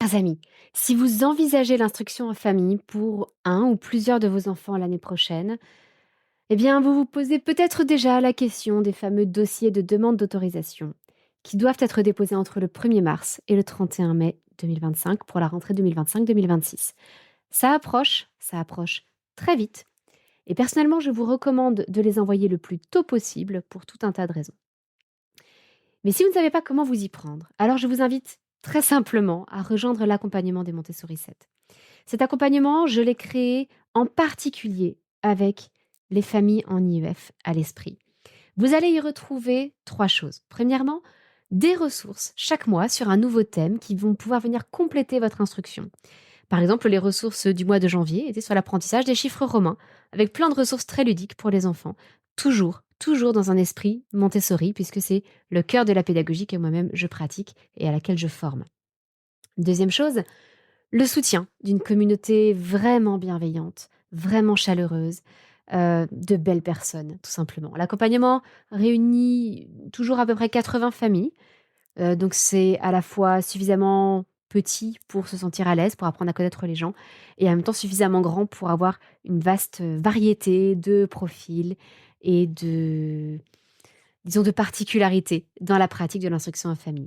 Chers amis, si vous envisagez l'instruction en famille pour un ou plusieurs de vos enfants l'année prochaine, eh bien, vous vous posez peut-être déjà la question des fameux dossiers de demande d'autorisation qui doivent être déposés entre le 1er mars et le 31 mai 2025 pour la rentrée 2025-2026. Ça approche très vite. Et personnellement, je vous recommande de les envoyer le plus tôt possible pour tout un tas de raisons. Mais si vous ne savez pas comment vous y prendre, alors je vous invite très simplement à rejoindre l'accompagnement des Montessori 7. Cet accompagnement, je l'ai créé en particulier avec les familles en IEF à l'esprit. Vous allez y retrouver 3 choses. Premièrement, des ressources chaque mois sur un nouveau thème qui vont pouvoir venir compléter votre instruction. Par exemple, les ressources du mois de janvier étaient sur l'apprentissage des chiffres romains, avec plein de ressources très ludiques pour les enfants. Toujours dans un esprit Montessori, puisque c'est le cœur de la pédagogie que moi-même je pratique et à laquelle je forme. Deuxième chose, le soutien d'une communauté vraiment bienveillante, vraiment chaleureuse, de belles personnes, tout simplement. L'accompagnement réunit toujours à peu près 80 familles, donc c'est à la fois suffisamment petit pour se sentir à l'aise, pour apprendre à connaître les gens et en même temps suffisamment grand pour avoir une vaste, variété de profils et de particularités dans la pratique de l'instruction en famille.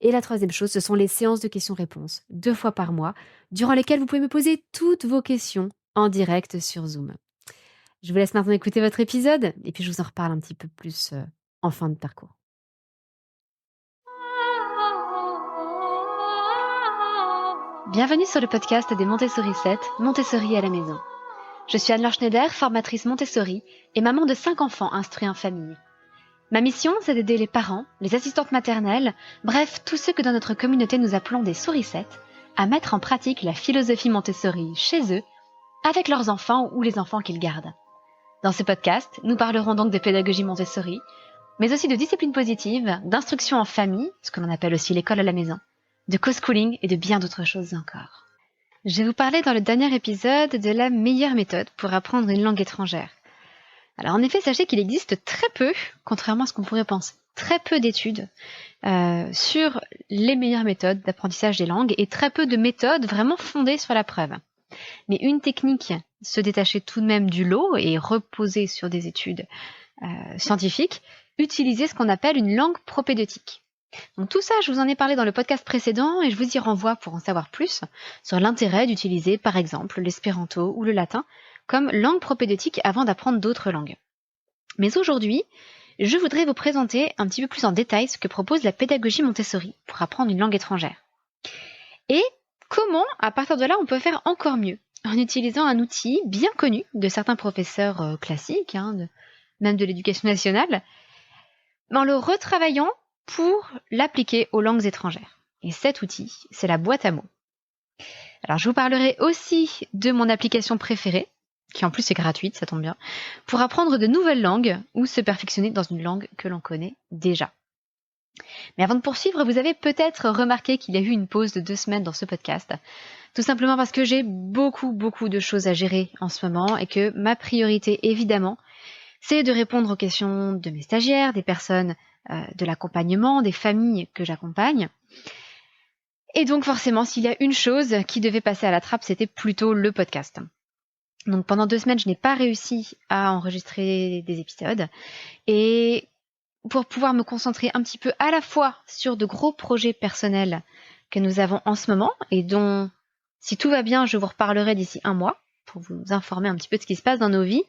Et la troisième chose, ce sont les séances de questions-réponses, 2 fois par mois, durant lesquelles vous pouvez me poser toutes vos questions en direct sur Zoom. Je vous laisse maintenant écouter votre épisode et puis je vous en reparle un petit peu plus, en fin de parcours. Bienvenue sur le podcast des Montessori 7, Montessori à la maison. Je suis Anne-Laure Schneider, formatrice Montessori et maman de 5 enfants instruits en famille. Ma mission, c'est d'aider les parents, les assistantes maternelles, bref, tous ceux que dans notre communauté nous appelons des souricettes, à mettre en pratique la philosophie Montessori chez eux, avec leurs enfants ou les enfants qu'ils gardent. Dans ce podcast, nous parlerons donc de pédagogie Montessori, mais aussi de discipline positive, d'instruction en famille, ce que l'on appelle aussi l'école à la maison, de co-schooling et de bien d'autres choses encore. Je vais vous parler dans le dernier épisode de la meilleure méthode pour apprendre une langue étrangère. Alors en effet, sachez qu'il existe très peu, contrairement à ce qu'on pourrait penser, très peu d'études sur les meilleures méthodes d'apprentissage des langues et très peu de méthodes vraiment fondées sur la preuve. Mais une technique, se détacher tout de même du lot et reposer sur des études scientifiques, utiliser ce qu'on appelle une langue propédeutique. Donc tout ça, je vous en ai parlé dans le podcast précédent et je vous y renvoie pour en savoir plus sur l'intérêt d'utiliser par exemple l'espéranto ou le latin comme langue propédeutique avant d'apprendre d'autres langues. Mais aujourd'hui, je voudrais vous présenter un petit peu plus en détail ce que propose la pédagogie Montessori pour apprendre une langue étrangère. Et comment, à partir de là, on peut faire encore mieux en utilisant un outil bien connu de certains professeurs classiques, même de l'éducation nationale, en le retravaillant pour l'appliquer aux langues étrangères. Et cet outil, c'est la boîte à mots. Alors, je vous parlerai aussi de mon application préférée, qui en plus est gratuite, ça tombe bien, pour apprendre de nouvelles langues ou se perfectionner dans une langue que l'on connaît déjà. Mais avant de poursuivre, vous avez peut-être remarqué qu'il y a eu une pause de 2 semaines dans ce podcast, tout simplement parce que j'ai beaucoup de choses à gérer en ce moment et que ma priorité, évidemment, c'est de répondre aux questions de mes stagiaires, des personnes de l'accompagnement, des familles que j'accompagne. Et donc forcément, s'il y a une chose qui devait passer à la trappe, c'était plutôt le podcast. Donc pendant 2 semaines, je n'ai pas réussi à enregistrer des épisodes. Et pour pouvoir me concentrer un petit peu à la fois sur de gros projets personnels que nous avons en ce moment et dont, si tout va bien, je vous reparlerai d'ici 1 mois pour vous informer un petit peu de ce qui se passe dans nos vies.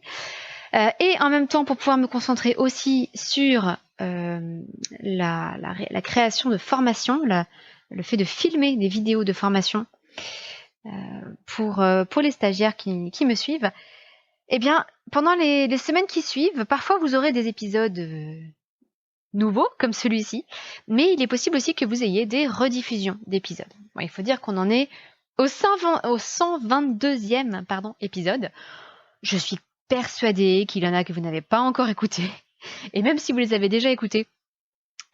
Et en même temps, pour pouvoir me concentrer aussi sur la création de formation, le fait de filmer des vidéos de formation pour les stagiaires qui me suivent, eh bien, pendant les semaines qui suivent, parfois vous aurez des épisodes nouveaux comme celui-ci, mais il est possible aussi que vous ayez des rediffusions d'épisodes. Bon, il faut dire qu'on en est au 122e épisode. Je suis persuadée qu'il y en a que vous n'avez pas encore écouté. Et même si vous les avez déjà écoutés,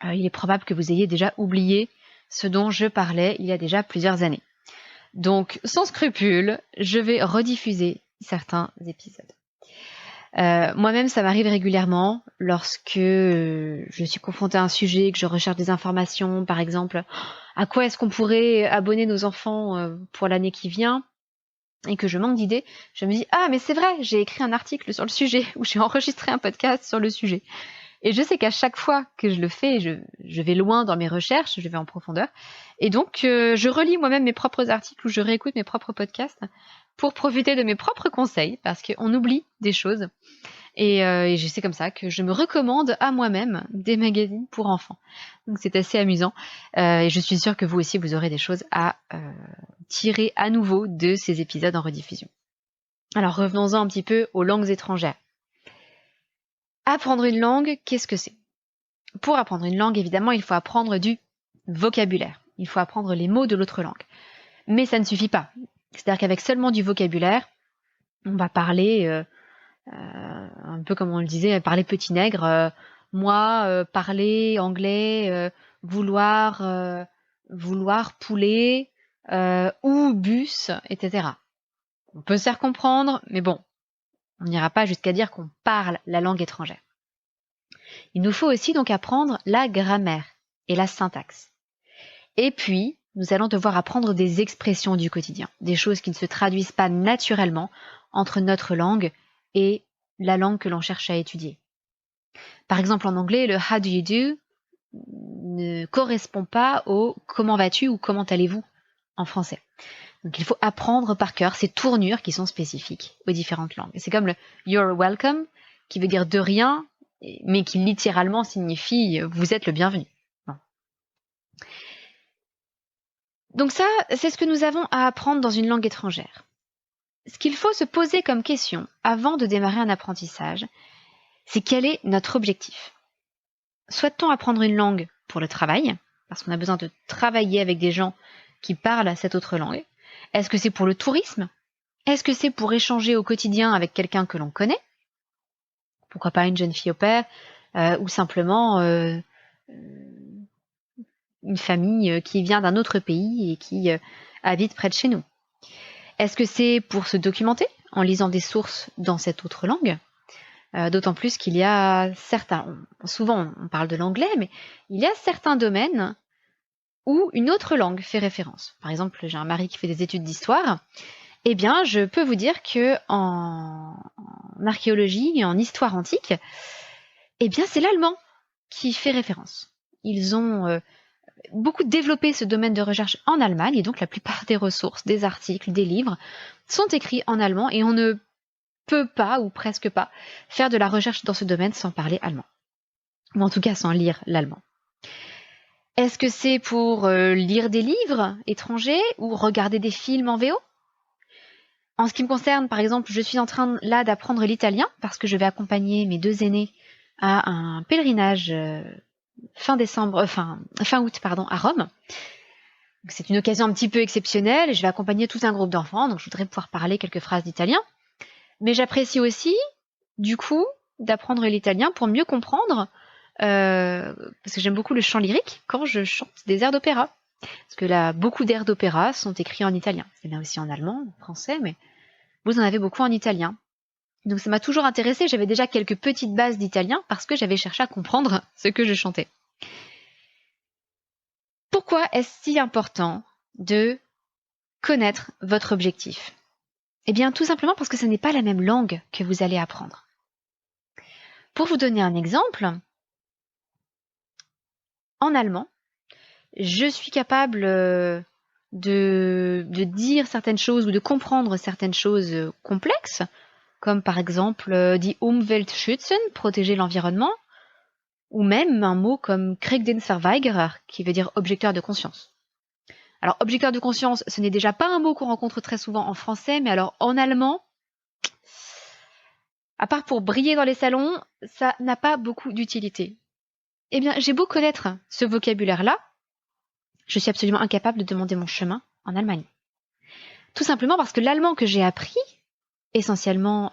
il est probable que vous ayez déjà oublié ce dont je parlais il y a déjà plusieurs années. Donc, sans scrupule, je vais rediffuser certains épisodes. Moi-même, ça m'arrive régulièrement lorsque je suis confrontée à un sujet, que je recherche des informations, par exemple, à quoi est-ce qu'on pourrait abonner nos enfants pour l'année qui vient, et que je manque d'idées, je me dis « Ah, mais c'est vrai, j'ai écrit un article sur le sujet, ou j'ai enregistré un podcast sur le sujet. » Et je sais qu'à chaque fois que je le fais, je vais loin dans mes recherches, je vais en profondeur. Et donc, je relis moi-même mes propres articles ou je réécoute mes propres podcasts pour profiter de mes propres conseils, parce qu'on oublie des choses. Et c'est comme ça que je me recommande à moi-même des magazines pour enfants. Donc c'est assez amusant. Et je suis sûre que vous aussi, vous aurez des choses à tirer à nouveau de ces épisodes en rediffusion. Alors revenons-en un petit peu aux langues étrangères. Apprendre une langue, qu'est-ce que c'est ? Pour apprendre une langue, évidemment, il faut apprendre du vocabulaire. Il faut apprendre les mots de l'autre langue. Mais ça ne suffit pas. C'est-à-dire qu'avec seulement du vocabulaire, on va parler, un peu comme on le disait, parler petit nègre. Moi, parler anglais, vouloir poulet, ou bus, etc. On peut se faire comprendre, mais bon, on n'ira pas jusqu'à dire qu'on parle la langue étrangère. Il nous faut aussi donc apprendre la grammaire et la syntaxe. Et puis, nous allons devoir apprendre des expressions du quotidien, des choses qui ne se traduisent pas naturellement entre notre langue et la langue que l'on cherche à étudier. Par exemple, en anglais, le « how do you do » ne correspond pas au « comment vas-tu » ou « comment allez-vous » en français. Donc il faut apprendre par cœur ces tournures qui sont spécifiques aux différentes langues. Et c'est comme le « you're welcome » qui veut dire de rien, mais qui littéralement signifie « vous êtes le bienvenu ». Bon. Donc ça, c'est ce que nous avons à apprendre dans une langue étrangère. Ce qu'il faut se poser comme question avant de démarrer un apprentissage, c'est quel est notre objectif. Souhaite-t-on apprendre une langue pour le travail, parce qu'on a besoin de travailler avec des gens qui parlent cette autre langue? Est-ce que c'est pour le tourisme? Est-ce que c'est pour échanger au quotidien avec quelqu'un que l'on connaît? Pourquoi pas une jeune fille au pair, ou simplement une famille qui vient d'un autre pays et qui habite près de chez nous? Est-ce que c'est pour se documenter en lisant des sources dans cette autre langue? D'autant plus qu'il y a souvent on parle de l'anglais, mais il y a certains domaines où une autre langue fait référence. Par exemple, j'ai un mari qui fait des études d'histoire. Eh bien, je peux vous dire que en archéologie et en histoire antique, eh bien, c'est l'allemand qui fait référence. Ils ont beaucoup développé ce domaine de recherche en Allemagne, et donc la plupart des ressources, des articles, des livres sont écrits en allemand, et on ne peut pas, ou presque pas, faire de la recherche dans ce domaine sans parler allemand. Ou en tout cas sans lire l'allemand. Est-ce que c'est pour lire des livres étrangers ou regarder des films en VO? En ce qui me concerne, par exemple, je suis en train là d'apprendre l'italien parce que je vais accompagner mes 2 aînés à un pèlerinage fin août, à Rome. C'est une occasion un petit peu exceptionnelle et je vais accompagner tout un groupe d'enfants, donc je voudrais pouvoir parler quelques phrases d'italien. Mais j'apprécie aussi, du coup, d'apprendre l'italien pour mieux comprendre, parce que j'aime beaucoup le chant lyrique quand je chante des airs d'opéra. Parce que là, beaucoup d'airs d'opéra sont écrits en italien. C'est bien aussi en allemand, en français, mais vous en avez beaucoup en italien. Donc ça m'a toujours intéressée, j'avais déjà quelques petites bases d'italien parce que j'avais cherché à comprendre ce que je chantais. Pourquoi est-ce si important de connaître votre objectif? Eh bien, tout simplement parce que ce n'est pas la même langue que vous allez apprendre. Pour vous donner un exemple, en allemand, je suis capable de dire certaines choses ou de comprendre certaines choses complexes, comme par exemple die Umwelt schützen, protéger l'environnement, ou même un mot comme Krieg den Verweigerer, qui veut dire objecteur de conscience. Alors, objecteur de conscience, ce n'est déjà pas un mot qu'on rencontre très souvent en français, mais alors en allemand, à part pour briller dans les salons, ça n'a pas beaucoup d'utilité. Eh bien, j'ai beau connaître ce vocabulaire-là, je suis absolument incapable de demander mon chemin en Allemagne. Tout simplement parce que l'allemand que j'ai appris, essentiellement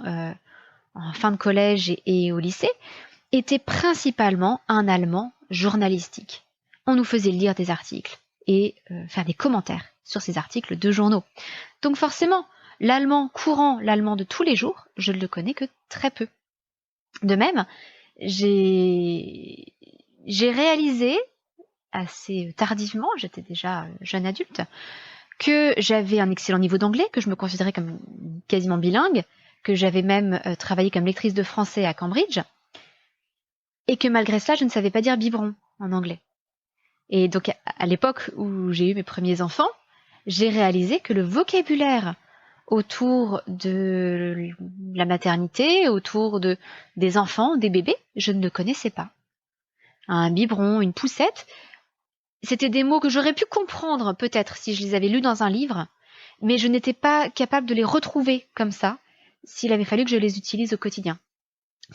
en fin de collège et au lycée, était principalement un allemand journalistique. On nous faisait lire des articles et faire des commentaires sur ces articles de journaux. Donc forcément, l'allemand courant, l'allemand de tous les jours, je ne le connais que très peu. De même, j'ai réalisé assez tardivement, j'étais déjà jeune adulte, que j'avais un excellent niveau d'anglais, que je me considérais comme quasiment bilingue, que j'avais même travaillé comme lectrice de français à Cambridge, et que malgré cela, je ne savais pas dire biberon en anglais. Et donc, à l'époque où j'ai eu mes premiers enfants, j'ai réalisé que le vocabulaire autour de la maternité, autour des enfants, des bébés, je ne le connaissais pas. Un biberon, une poussette, c'était des mots que j'aurais pu comprendre peut-être si je les avais lus dans un livre, mais je n'étais pas capable de les retrouver comme ça s'il avait fallu que je les utilise au quotidien.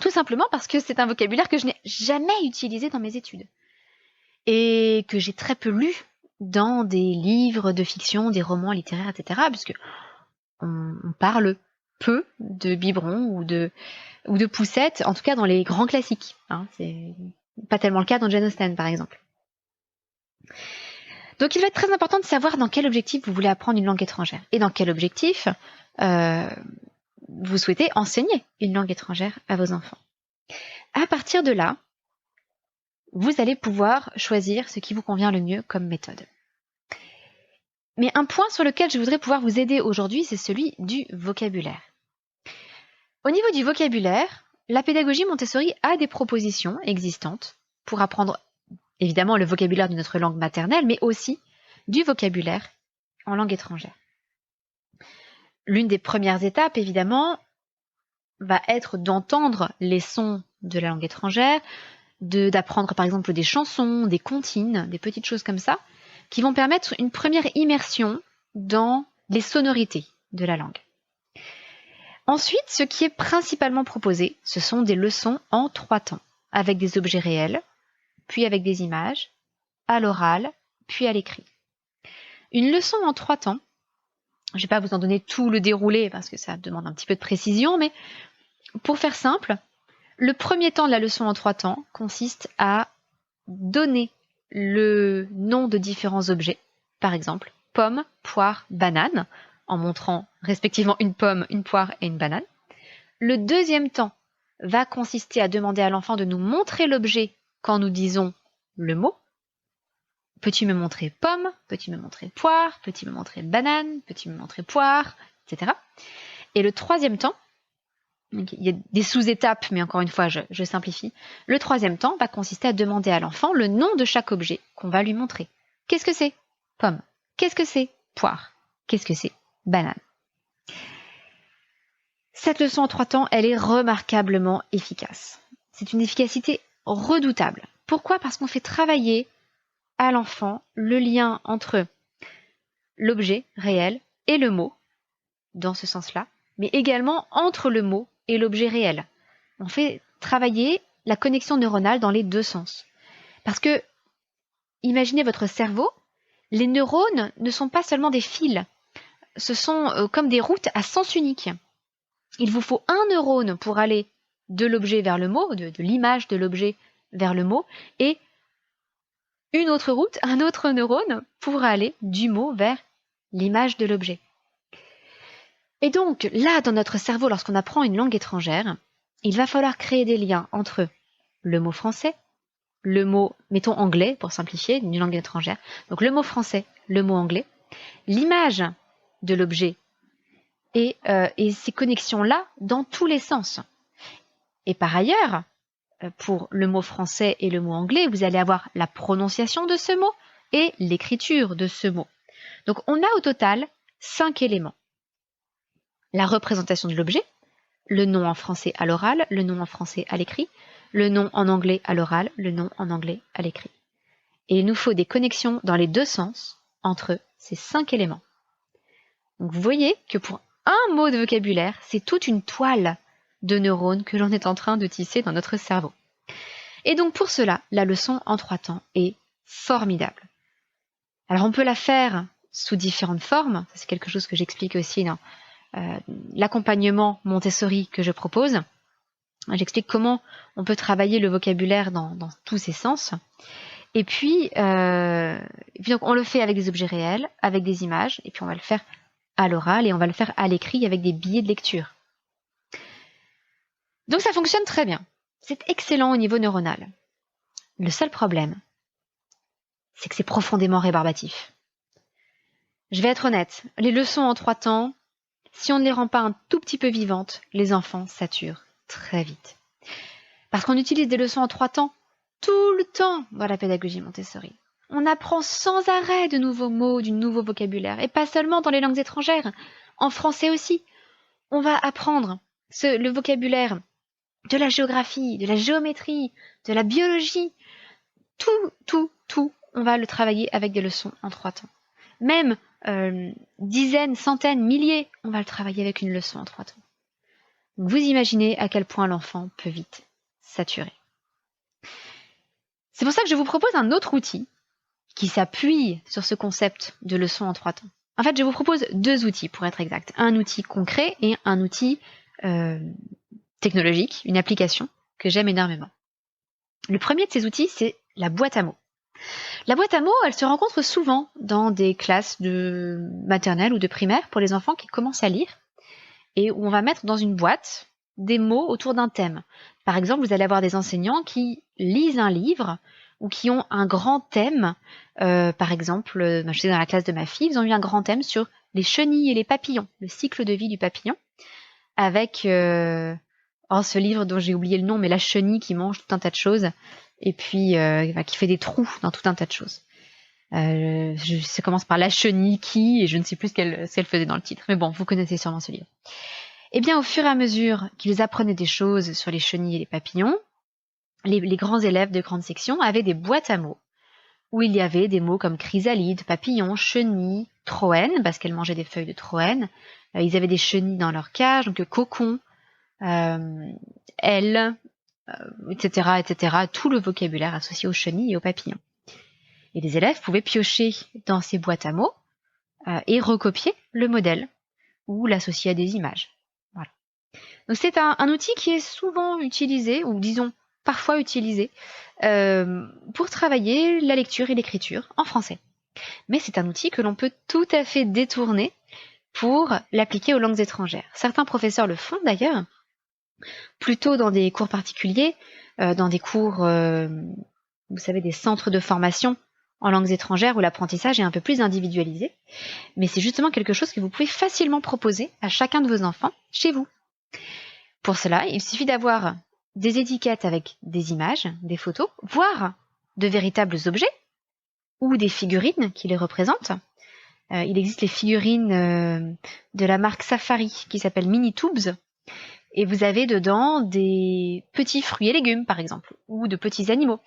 Tout simplement parce que c'est un vocabulaire que je n'ai jamais utilisé dans mes études et que j'ai très peu lu dans des livres de fiction, des romans littéraires, etc. puisque on parle peu de biberon ou de poussette, en tout cas dans les grands classiques. C'est pas tellement le cas dans Jane Austen, par exemple. Donc il va être très important de savoir dans quel objectif vous voulez apprendre une langue étrangère et dans quel objectif vous souhaitez enseigner une langue étrangère à vos enfants. À partir de là, vous allez pouvoir choisir ce qui vous convient le mieux comme méthode. Mais un point sur lequel je voudrais pouvoir vous aider aujourd'hui, c'est celui du vocabulaire. Au niveau du vocabulaire, la pédagogie Montessori a des propositions existantes pour apprendre évidemment le vocabulaire de notre langue maternelle, mais aussi du vocabulaire en langue étrangère. L'une des premières étapes, évidemment, va être d'entendre les sons de la langue étrangère, d'apprendre par exemple des chansons, des comptines, des petites choses comme ça, qui vont permettre une première immersion dans les sonorités de la langue. Ensuite, ce qui est principalement proposé, ce sont des leçons en 3 temps, avec des objets réels, puis avec des images, à l'oral, puis à l'écrit. Une leçon en 3 temps, je ne vais pas vous en donner tout le déroulé parce que ça demande un petit peu de précision, mais pour faire simple, le premier temps de la leçon en 3 temps consiste à donner le nom de différents objets, par exemple pomme, poire, banane, en montrant respectivement une pomme, une poire et une banane. Le deuxième temps va consister à demander à l'enfant de nous montrer l'objet quand nous disons le mot. Peux-tu me montrer pomme? Peux-tu me montrer poire? Peux-tu me montrer banane? Peux-tu me montrer poire? Etc. Et le troisième temps, donc il y a des sous-étapes, mais encore une fois, je simplifie. Le troisième temps va consister à demander à l'enfant le nom de chaque objet qu'on va lui montrer. Qu'est-ce que c'est? Pomme. Qu'est-ce que c'est? Poire. Qu'est-ce que c'est? Banane. Cette leçon en 3 temps, elle est remarquablement efficace. C'est une efficacité redoutable. Pourquoi? Parce qu'on fait travailler à l'enfant le lien entre l'objet réel et le mot, dans ce sens-là, mais également entre le mot et l'objet réel. On fait travailler la connexion neuronale dans les 2 sens. Parce que, imaginez votre cerveau, les neurones ne sont pas seulement des fils, ce sont comme des routes à sens unique. Il vous faut un neurone pour aller de l'objet vers le mot, de l'image de l'objet vers le mot, et une autre route, un autre neurone pour aller du mot vers l'image de l'objet. Et donc, là, dans notre cerveau, lorsqu'on apprend une langue étrangère, il va falloir créer des liens entre le mot français, le mot, mettons anglais, pour simplifier, d'une langue étrangère, donc le mot français, le mot anglais, l'image de l'objet, et ces connexions-là dans tous les sens. Et par ailleurs, pour le mot français et le mot anglais, vous allez avoir la prononciation de ce mot et l'écriture de ce mot. Donc on a au total 5 éléments. La représentation de l'objet, le nom en français à l'oral, le nom en français à l'écrit, le nom en anglais à l'oral, le nom en anglais à l'écrit. Et il nous faut des connexions dans les 2 sens entre ces 5 éléments. Donc vous voyez que pour un mot de vocabulaire, c'est toute une toile de neurones que l'on est en train de tisser dans notre cerveau. Et donc pour cela, la leçon en 3 temps est formidable. Alors on peut la faire sous différentes formes, c'est quelque chose que j'explique aussi dans l'accompagnement Montessori que je propose. J'explique comment on peut travailler le vocabulaire dans tous ses sens. Et puis donc on le fait avec des objets réels, avec des images, et puis on va le faire à l'oral et on va le faire à l'écrit avec des billets de lecture. Donc ça fonctionne très bien. c'est excellent au niveau neuronal. Le seul problème, c'est que c'est profondément rébarbatif. Je vais être honnête, les leçons en 3 temps, si on ne les rend pas un tout petit peu vivantes, les enfants saturent très vite. Parce qu'on utilise des leçons en 3 temps tout le temps dans la pédagogie Montessori. On apprend sans arrêt de nouveaux mots, du nouveau vocabulaire, et pas seulement dans les langues étrangères, en français aussi. On va apprendre le vocabulaire de la géographie, de la géométrie, de la biologie. Tout, on va le travailler avec des leçons en 3 temps. Même dizaines, centaines, milliers, on va le travailler avec une leçon en 3 temps. Donc vous imaginez à quel point l'enfant peut vite saturer. C'est pour ça que je vous propose un autre outil qui s'appuie sur ce concept de leçon en 3 temps. En fait, je vous propose 2 outils pour être exact. Un outil concret et un outil technologique, une application que j'aime énormément. Le premier de ces outils, c'est la boîte à mots. La boîte à mots, elle se rencontre souvent dans des classes de maternelle ou de primaire pour les enfants qui commencent à lire et où on va mettre dans une boîte des mots autour d'un thème. Par exemple, vous allez avoir des enseignants qui lisent un livre ou qui ont un grand thème. Par exemple, je sais dans la classe de ma fille, ils ont eu un grand thème sur les chenilles et les papillons, le cycle de vie du papillon, avec ce livre dont j'ai oublié le nom, mais la chenille qui mange tout un tas de choses et puis qui fait des trous dans tout un tas de choses. Ça commence par la chenille qui, et je ne sais plus ce qu'elle faisait dans le titre, mais bon, vous connaissez sûrement ce livre. Eh bien, au fur et à mesure qu'ils apprenaient des choses sur les chenilles et les papillons, les grands élèves de grande section avaient des boîtes à mots où il y avait des mots comme chrysalide, papillon, chenille, troène, parce qu'elles mangeaient des feuilles de troène. Ils avaient des chenilles dans leur cage, donc cocon, aile, etc., tout le vocabulaire associé aux chenilles et aux papillons. Et les élèves pouvaient piocher dans ces boîtes à mots et recopier le modèle ou l'associer à des images. Voilà. Donc c'est un outil qui est souvent utilisé, ou disons parfois utilisé, pour travailler la lecture et l'écriture en français. Mais c'est un outil que l'on peut tout à fait détourner pour l'appliquer aux langues étrangères. Certains professeurs le font d'ailleurs, plutôt dans des cours particuliers, dans des cours, vous savez, des centres de formation en langues étrangères où l'apprentissage est un peu plus individualisé. Mais c'est justement quelque chose que vous pouvez facilement proposer à chacun de vos enfants chez vous. Pour cela, il suffit d'avoir des étiquettes avec des images, des photos, voire de véritables objets ou des figurines qui les représentent. Il existe les figurines de la marque Safari qui s'appellent Mini Tubes. Et vous avez dedans des petits fruits et légumes, par exemple, ou de petits animaux,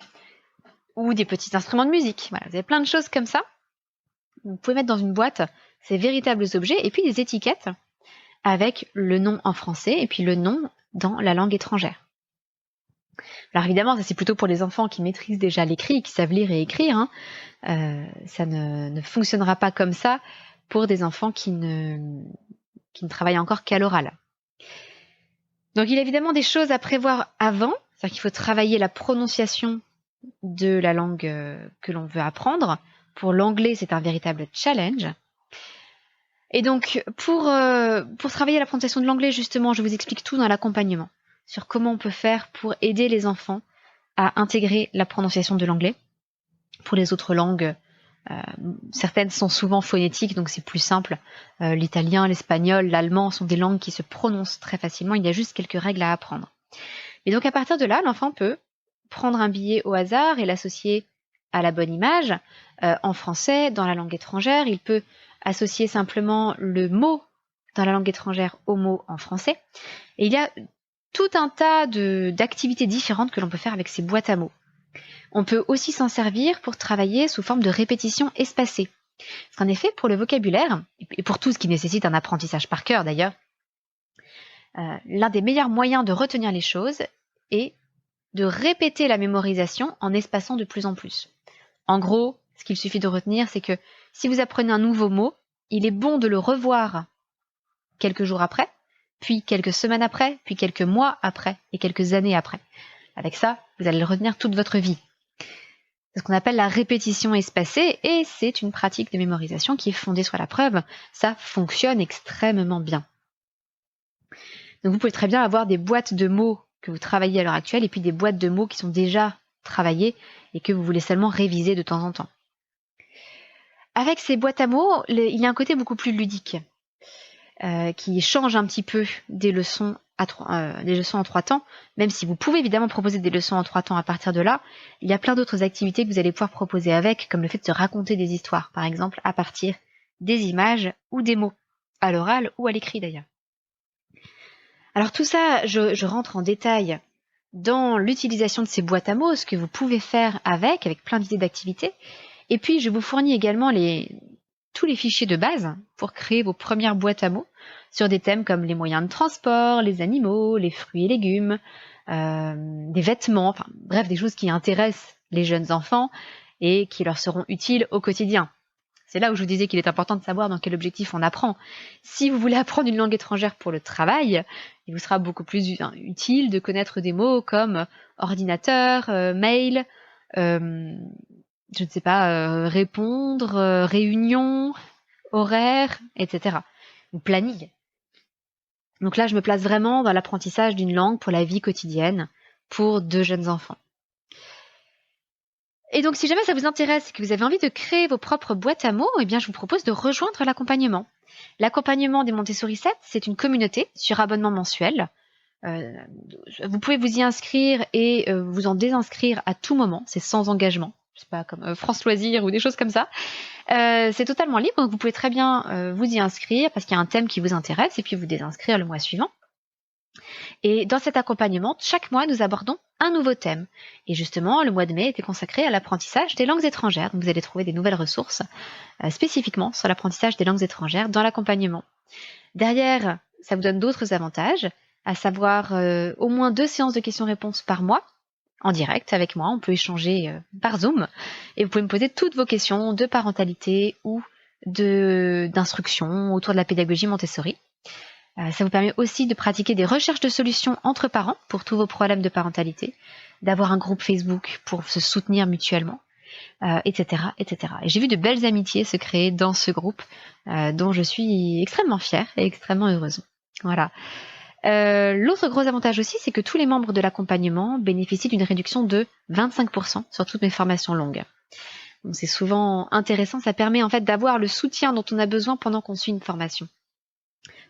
ou des petits instruments de musique. Voilà, vous avez plein de choses comme ça. Vous pouvez mettre dans une boîte ces véritables objets, et puis des étiquettes avec le nom en français, et puis le nom dans la langue étrangère. Alors évidemment, ça c'est plutôt pour les enfants qui maîtrisent déjà l'écrit, qui savent lire et écrire. Ça ne fonctionnera pas comme ça pour des enfants qui ne travaillent encore qu'à l'oral. Donc il y a évidemment des choses à prévoir avant, c'est-à-dire qu'il faut travailler la prononciation de la langue que l'on veut apprendre. Pour l'anglais, c'est un véritable challenge. Et donc pour travailler la prononciation de l'anglais, justement, je vous explique tout dans l'accompagnement, sur comment on peut faire pour aider les enfants à intégrer la prononciation de l'anglais. Pour les autres langues, certaines sont souvent phonétiques, donc c'est plus simple. L'italien, l'espagnol, l'allemand sont des langues qui se prononcent très facilement, il y a juste quelques règles à apprendre. Et donc à partir de là, l'enfant peut prendre un billet au hasard et l'associer à la bonne image, en français, dans la langue étrangère. Il peut associer simplement le mot dans la langue étrangère au mot en français. Et il y a tout un tas d'activités différentes que l'on peut faire avec ces boîtes à mots. On peut aussi s'en servir pour travailler sous forme de répétition espacée. Parce qu'en effet, pour le vocabulaire, et pour tout ce qui nécessite un apprentissage par cœur d'ailleurs, l'un des meilleurs moyens de retenir les choses est de répéter la mémorisation en espaçant de plus en plus. En gros, ce qu'il suffit de retenir, c'est que si vous apprenez un nouveau mot, il est bon de le revoir quelques jours après, puis quelques semaines après, puis quelques mois après, et quelques années après. Avec ça, vous allez le retenir toute votre vie. C'est ce qu'on appelle la répétition espacée, et c'est une pratique de mémorisation qui est fondée sur la preuve. Ça fonctionne extrêmement bien. Donc vous pouvez très bien avoir des boîtes de mots que vous travaillez à l'heure actuelle et puis des boîtes de mots qui sont déjà travaillées et que vous voulez seulement réviser de temps en temps. Avec ces boîtes à mots, il y a un côté beaucoup plus ludique qui change un petit peu des leçons en 3 temps, même si vous pouvez évidemment proposer des leçons en 3 temps à partir de là, il y a plein d'autres activités que vous allez pouvoir proposer avec, comme le fait de se raconter des histoires, par exemple, à partir des images ou des mots, à l'oral ou à l'écrit d'ailleurs. Alors tout ça, je rentre en détail dans l'utilisation de ces boîtes à mots, ce que vous pouvez faire avec plein d'idées d'activités, et puis je vous fournis également tous les fichiers de base pour créer vos premières boîtes à mots sur des thèmes comme les moyens de transport, les animaux, les fruits et légumes, des vêtements, enfin bref, des choses qui intéressent les jeunes enfants et qui leur seront utiles au quotidien. C'est là où je vous disais qu'il est important de savoir dans quel objectif on apprend. Si vous voulez apprendre une langue étrangère pour le travail, il vous sera beaucoup plus utile de connaître des mots comme ordinateur, mail, je ne sais pas, répondre, réunion, horaire, etc. Ou planning. Donc là, je me place vraiment dans l'apprentissage d'une langue pour la vie quotidienne pour 2 jeunes enfants. Et donc, si jamais ça vous intéresse et que vous avez envie de créer vos propres boîtes à mots, eh bien, je vous propose de rejoindre l'accompagnement. L'accompagnement des Montessori 7, c'est une communauté sur abonnement mensuel. Vous pouvez vous y inscrire et vous en désinscrire à tout moment. C'est sans engagement. Je sais pas, comme France Loisirs ou des choses comme ça. C'est totalement libre, donc vous pouvez très bien vous y inscrire parce qu'il y a un thème qui vous intéresse et puis vous désinscrire le mois suivant. Et dans cet accompagnement, chaque mois, nous abordons un nouveau thème. Et justement, le mois de mai était consacré à l'apprentissage des langues étrangères. Donc vous allez trouver des nouvelles ressources spécifiquement sur l'apprentissage des langues étrangères dans l'accompagnement. Derrière, ça vous donne d'autres avantages, à savoir au moins 2 séances de questions-réponses par mois, en direct avec moi. On peut échanger par Zoom et vous pouvez me poser toutes vos questions de parentalité ou d'instruction autour de la pédagogie Montessori. Ça vous permet aussi de pratiquer des recherches de solutions entre parents pour tous vos problèmes de parentalité, d'avoir un groupe Facebook pour se soutenir mutuellement, etc., etc. Et j'ai vu de belles amitiés se créer dans ce groupe dont je suis extrêmement fière et extrêmement heureuse. Voilà. L'autre gros avantage aussi, c'est que tous les membres de l'accompagnement bénéficient d'une réduction de 25% sur toutes mes formations longues. Donc c'est souvent intéressant, ça permet en fait d'avoir le soutien dont on a besoin pendant qu'on suit une formation.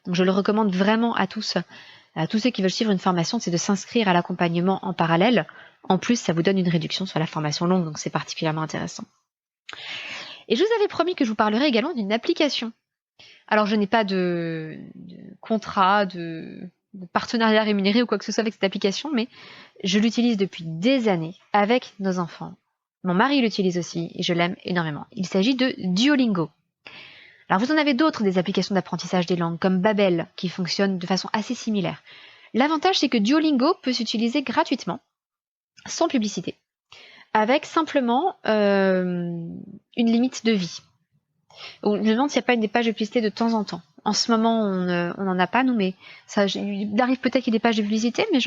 Donc je le recommande vraiment à tous ceux qui veulent suivre une formation, c'est de s'inscrire à l'accompagnement en parallèle. En plus, ça vous donne une réduction sur la formation longue, donc c'est particulièrement intéressant. Et je vous avais promis que je vous parlerai également d'une application. Alors je n'ai pas de contrat, de partenariat rémunéré ou quoi que ce soit avec cette application, mais je l'utilise depuis des années avec nos enfants. Mon mari l'utilise aussi et je l'aime énormément. Il s'agit de Duolingo. Alors vous en avez d'autres des applications d'apprentissage des langues comme Babel qui fonctionnent de façon assez similaire. L'avantage c'est que Duolingo peut s'utiliser gratuitement, sans publicité, avec simplement une limite de vie. Je me demande s'il n'y a pas des pages de publicité de temps en temps. En ce moment on n'en a pas nous, mais ça, il arrive peut-être qu'il y ait des pages de publicité, mais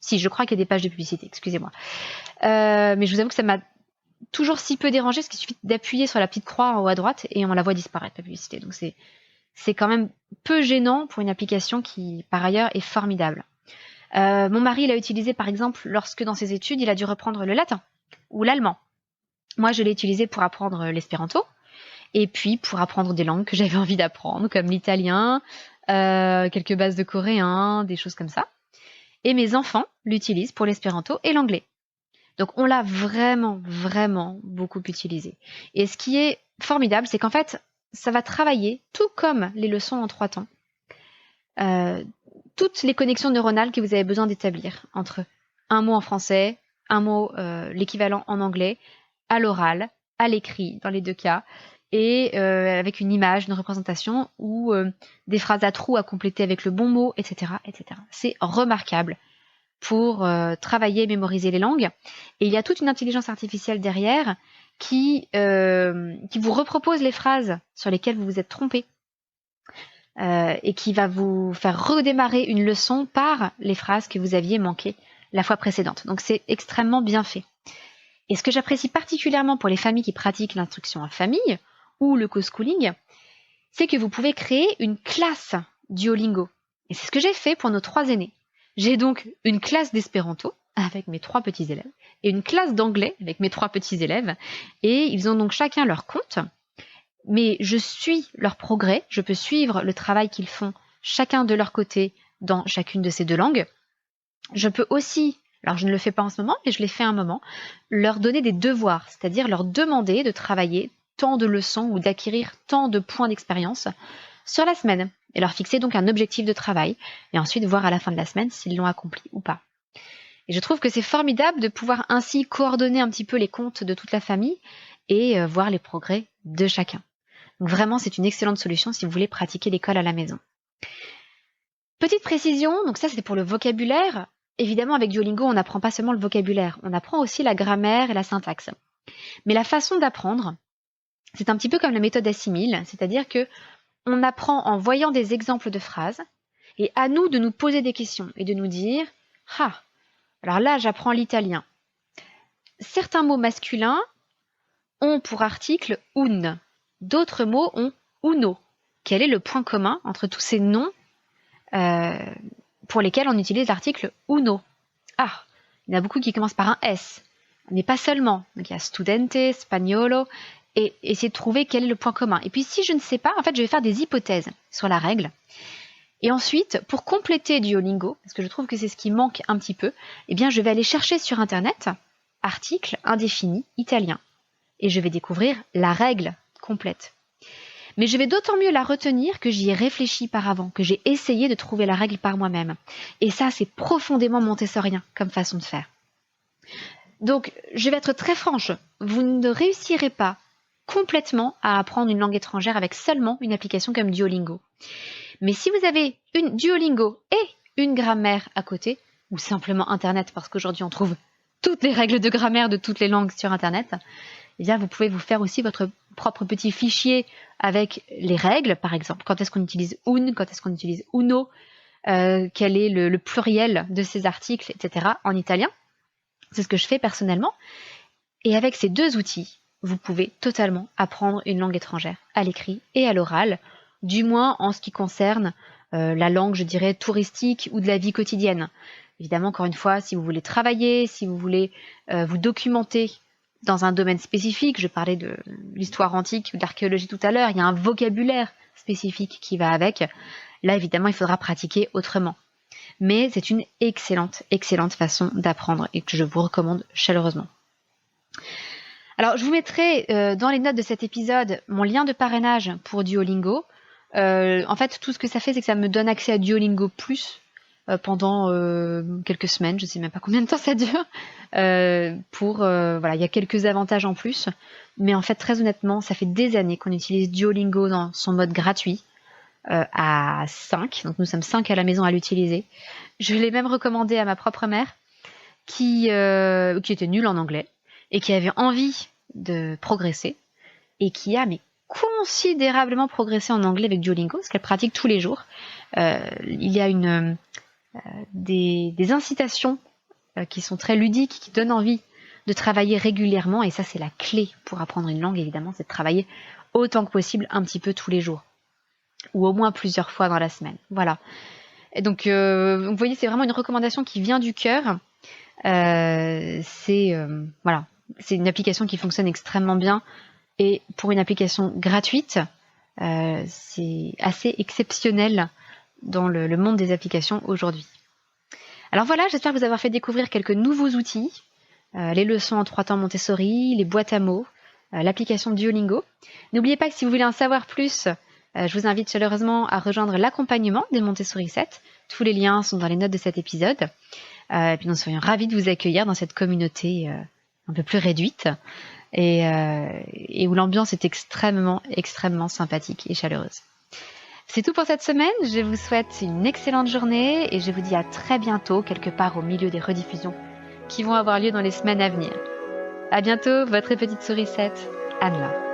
si, je crois qu'il y a des pages de publicité, excusez-moi. Mais je vous avoue que ça m'a toujours si peu dérangé, parce qu'il suffit d'appuyer sur la petite croix en haut à droite et on la voit disparaître, la publicité. Donc c'est quand même peu gênant pour une application qui, par ailleurs, est formidable. Mon mari l'a utilisé, par exemple, lorsque dans ses études, il a dû reprendre le latin ou l'allemand. Moi, je l'ai utilisé pour apprendre l'espéranto et puis pour apprendre des langues que j'avais envie d'apprendre, comme l'italien, quelques bases de coréen, des choses comme ça. Et mes enfants l'utilisent pour l'espéranto et l'anglais. Donc on l'a vraiment, vraiment beaucoup utilisé. Et ce qui est formidable, c'est qu'en fait, ça va travailler, tout comme les leçons en 3 temps, toutes les connexions neuronales que vous avez besoin d'établir entre un mot en français, un mot, l'équivalent en anglais, à l'oral, à l'écrit, dans les 2 cas, et avec une image, une représentation, ou des phrases à trous à compléter avec le bon mot, etc., etc. C'est remarquable pour travailler et mémoriser les langues. Et il y a toute une intelligence artificielle derrière qui vous repropose les phrases sur lesquelles vous vous êtes trompé et qui va vous faire redémarrer une leçon par les phrases que vous aviez manquées la fois précédente. Donc c'est extrêmement bien fait. Et ce que j'apprécie particulièrement pour les familles qui pratiquent l'instruction en famille ou le co-schooling, c'est que vous pouvez créer une classe Duolingo. Et c'est ce que j'ai fait pour nos 3 aînés. J'ai donc une classe d'espéranto avec mes 3 petits élèves et une classe d'anglais avec mes 3 petits élèves. Et ils ont donc chacun leur compte, mais je suis leur progrès, je peux suivre le travail qu'ils font chacun de leur côté dans chacune de ces 2 langues. Je peux aussi, alors je ne le fais pas en ce moment, mais je l'ai fait un moment, leur donner des devoirs, c'est-à-dire leur demander de travailler tant de leçons ou d'acquérir tant de points d'expérience sur la semaine et leur fixer donc un objectif de travail et ensuite voir à la fin de la semaine s'ils l'ont accompli ou pas. Et je trouve que c'est formidable de pouvoir ainsi coordonner un petit peu les comptes de toute la famille et voir les progrès de chacun. Donc vraiment, c'est une excellente solution si vous voulez pratiquer l'école à la maison. Petite précision, donc ça c'était pour le vocabulaire. Évidemment, avec Duolingo, on n'apprend pas seulement le vocabulaire, on apprend aussi la grammaire et la syntaxe. Mais la façon d'apprendre, c'est un petit peu comme la méthode Assimil, c'est-à-dire que on apprend en voyant des exemples de phrases et à nous de nous poser des questions et de nous dire « Ah, alors là, j'apprends l'italien. Certains mots masculins ont pour article un. D'autres mots ont uno. Quel est le point commun entre tous ces noms pour lesquels on utilise l'article uno? Ah, il y en a beaucoup qui commencent par un S, mais pas seulement. Donc il y a studente, spagnolo, et essayer de trouver quel est le point commun. Et puis si je ne sais pas, en fait, je vais faire des hypothèses sur la règle. Et ensuite, pour compléter Duolingo, parce que je trouve que c'est ce qui manque un petit peu, eh bien, je vais aller chercher sur Internet article indéfini italien. Et je vais découvrir la règle complète. Mais je vais d'autant mieux la retenir que j'y ai réfléchi par avant, que j'ai essayé de trouver la règle par moi-même. Et ça, c'est profondément montessorien comme façon de faire. Donc, je vais être très franche, vous ne réussirez pas complètement à apprendre une langue étrangère avec seulement une application comme Duolingo. Mais si vous avez une Duolingo et une grammaire à côté, ou simplement Internet, parce qu'aujourd'hui on trouve toutes les règles de grammaire de toutes les langues sur Internet, eh bien vous pouvez vous faire aussi votre propre petit fichier avec les règles, par exemple, quand est-ce qu'on utilise un, quand est-ce qu'on utilise uno, quel est le pluriel de ces articles, etc. en italien. C'est ce que je fais personnellement. Et avec ces 2 outils, vous pouvez totalement apprendre une langue étrangère à l'écrit et à l'oral, du moins en ce qui concerne la langue, je dirais, touristique ou de la vie quotidienne. Évidemment, encore une fois, si vous voulez travailler, si vous voulez vous documenter dans un domaine spécifique, je parlais de l'histoire antique ou de l'archéologie tout à l'heure, il y a un vocabulaire spécifique qui va avec. Là, évidemment, il faudra pratiquer autrement. Mais c'est une excellente, excellente façon d'apprendre et que je vous recommande chaleureusement. Alors, je vous mettrai dans les notes de cet épisode mon lien de parrainage pour Duolingo. En fait, tout ce que ça fait, c'est que ça me donne accès à Duolingo Plus pendant quelques semaines, je ne sais même pas combien de temps ça dure. Voilà, il y a quelques avantages en plus. Mais en fait, très honnêtement, ça fait des années qu'on utilise Duolingo dans son mode gratuit à 5. Donc, nous sommes 5 à la maison à l'utiliser. Je l'ai même recommandé à ma propre mère qui était nulle en anglais et qui avait envie de progresser et qui a considérablement progressé en anglais avec Duolingo, parce qu'elle pratique tous les jours. Il y a des incitations qui sont très ludiques, qui donnent envie de travailler régulièrement, et ça c'est la clé pour apprendre une langue, évidemment, c'est de travailler autant que possible un petit peu tous les jours, ou au moins plusieurs fois dans la semaine. Voilà. Et donc, vous voyez, c'est vraiment une recommandation qui vient du cœur. C'est une application qui fonctionne extrêmement bien, et pour une application gratuite, c'est assez exceptionnel dans le monde des applications aujourd'hui. Alors voilà, j'espère vous avoir fait découvrir quelques nouveaux outils, les leçons en 3 temps Montessori, les boîtes à mots, l'application Duolingo. N'oubliez pas que si vous voulez en savoir plus, je vous invite chaleureusement à rejoindre l'accompagnement des Montessori 7. Tous les liens sont dans les notes de cet épisode. Et puis nous serions ravis de vous accueillir dans cette communauté un peu plus réduite et où l'ambiance est extrêmement, extrêmement sympathique et chaleureuse. C'est tout pour cette semaine. Je vous souhaite une excellente journée et je vous dis à très bientôt, quelque part au milieu des rediffusions qui vont avoir lieu dans les semaines à venir. À bientôt, votre petite sourisette, Anne-La.